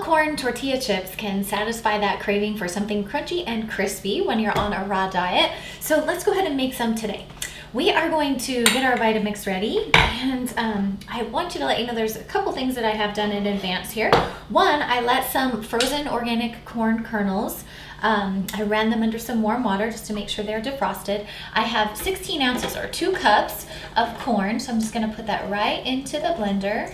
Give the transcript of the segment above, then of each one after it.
corn tortilla chips can satisfy that craving for something crunchy and crispy when you're on a raw diet. So let's go ahead and make some today. We are going to get our Vitamix ready, and I want you to let you know there's a couple things that I have done in advance here. One, I let some frozen organic corn kernels, I ran them under some warm water just to make sure they're defrosted. I have 16 ounces or 2 cups of corn, so I'm just gonna put that right into the blender.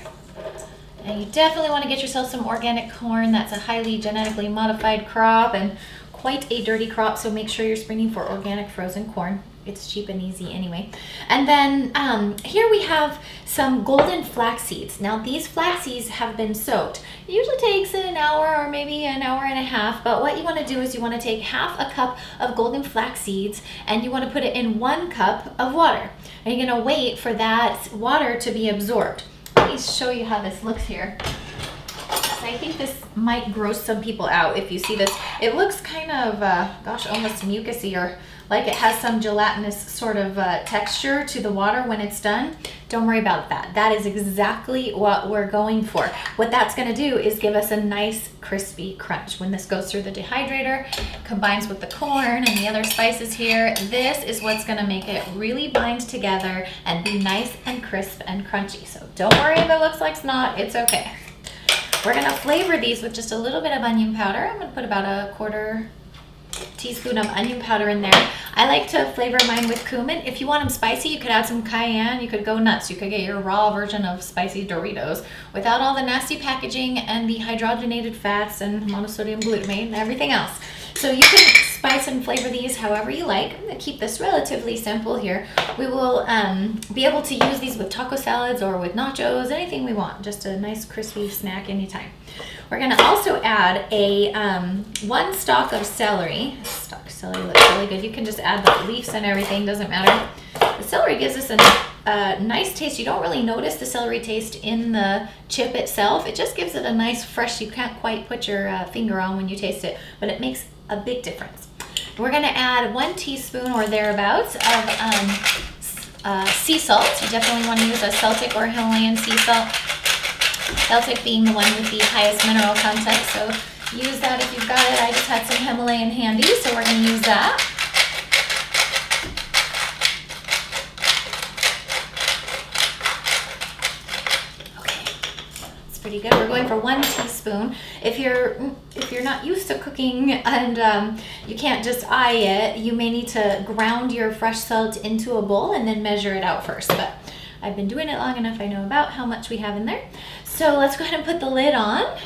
And you definitely want to get yourself some organic corn. That's a highly genetically modified crop and quite a dirty crop, so make sure you're springing for organic frozen corn. It's cheap and easy anyway. And then here we have some golden flax seeds. Now these flax seeds have been soaked. It usually takes an hour or maybe an hour and a half, but what you want to do is you want to take half a cup of golden flax seeds and you want to put it in 1 cup of water. And you're going to wait for that water to be absorbed. Let me show you how this looks here. I think this might gross some people out if you see this. It looks kind of, gosh, almost mucusy, or like it has some gelatinous sort of texture to the water when it's done. Don't worry about that. That is exactly what we're going for. What that's going to do is give us a nice crispy crunch. When this goes through the dehydrator, combines with the corn and the other spices here, this is what's going to make it really bind together and be nice and crisp and crunchy. So don't worry if it looks like snot, it's okay. We're going to flavor these with just a little bit of onion powder. I'm going to put about a 1/4 teaspoon of onion powder in there. I like to flavor mine with cumin. If you want them spicy, you could add some cayenne. You could go nuts. You could get your raw version of spicy Doritos without all the nasty packaging and the hydrogenated fats and monosodium glutamate and everything else. So you can spice and flavor these however you like. I'm going to keep this relatively simple here. We will be able to use these with taco salads or with nachos, anything we want. Just a nice crispy snack anytime. We're going to also add a 1 stalk of celery. Stalk celery looks really good. You can just add the leaves and everything, doesn't matter. The celery gives us a nice taste. You don't really notice the celery taste in the chip itself. It just gives it a nice fresh, you can't quite put your finger on when you taste it, but it makes a big difference. We're going to add 1 teaspoon or thereabouts of sea salt. You definitely want to use a Celtic or Himalayan sea salt. Celtic being the one with the highest mineral content, so use that if you've got it. I just had some Himalayan handy, so we're going to use that. Okay, that's pretty good. We're going for 1 teaspoon. If you're not used to cooking and you can't just eye it, you may need to ground your fresh salt into a bowl and then measure it out first. But I've been doing it long enough, I know about how much we have in there. So let's go ahead and put the lid on.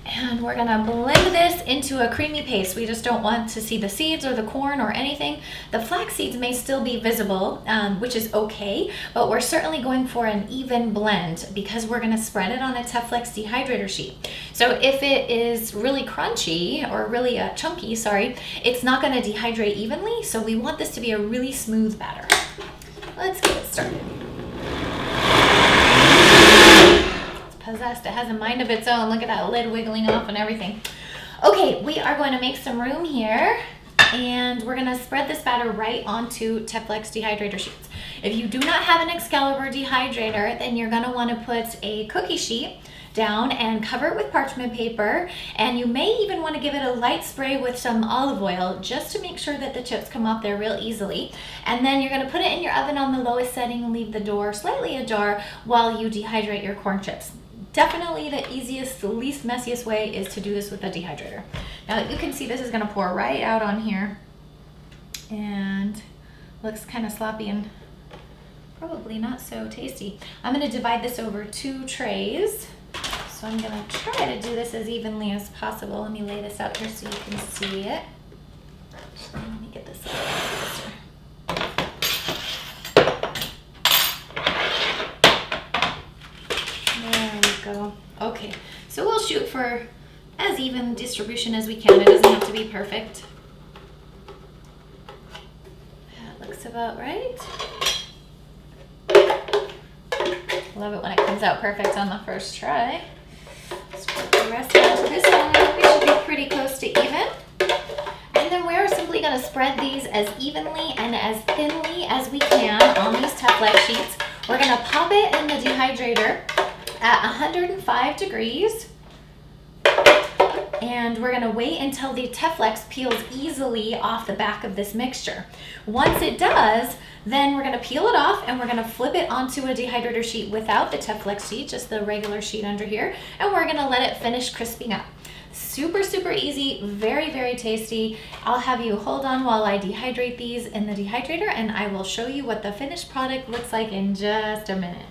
And we're going to blend this into a creamy paste. We just don't want to see the seeds or the corn or anything. The flax seeds may still be visible, which is okay, but we're certainly going for an even blend because we're going to spread it on a Teflex dehydrator sheet. So if it is really crunchy or really chunky, sorry, it's not going to dehydrate evenly. So we want this to be a really smooth batter. Let's get it started. Possessed. It has a mind of its own. Look at that lid wiggling off and everything. Okay, we are going to make some room here, and we're going to spread this batter right onto Teflex dehydrator sheets. If you do not have an Excalibur dehydrator, then you're going to want to put a cookie sheet down and cover it with parchment paper, and you may even want to give it a light spray with some olive oil just to make sure that the chips come off there real easily. And then you're going to put it in your oven on the lowest setting and leave the door slightly ajar while you dehydrate your corn chips. Definitely the easiest, the least messiest way is to do this with a dehydrator. Now you can see this is going to pour right out on here and looks kind of sloppy and probably not so tasty. I'm going to divide this over 2 trays. So I'm going to try to do this as evenly as possible. Let me lay this out here so you can see it. Let me get this a little closer. There we go. Okay, so we'll shoot for as even distribution as we can. It doesn't have to be perfect. That looks about right. Love it when it comes out perfect on the first try. Let's put the rest onto this one. We should be pretty close to even. And then we're simply going to spread these as evenly and as thinly as we can on these Teflex sheets. We're going to pop it in the dehydrator at 105 degrees and we're gonna wait until the Teflex peels easily off the back of this mixture. Once it does, then we're gonna peel it off and we're gonna flip it onto a dehydrator sheet without the Teflex sheet, just the regular sheet under here, and we're gonna let it finish crisping up. Super, super easy, very, very tasty. I'll have you hold on while I dehydrate these in the dehydrator, and I will show you what the finished product looks like in just a minute.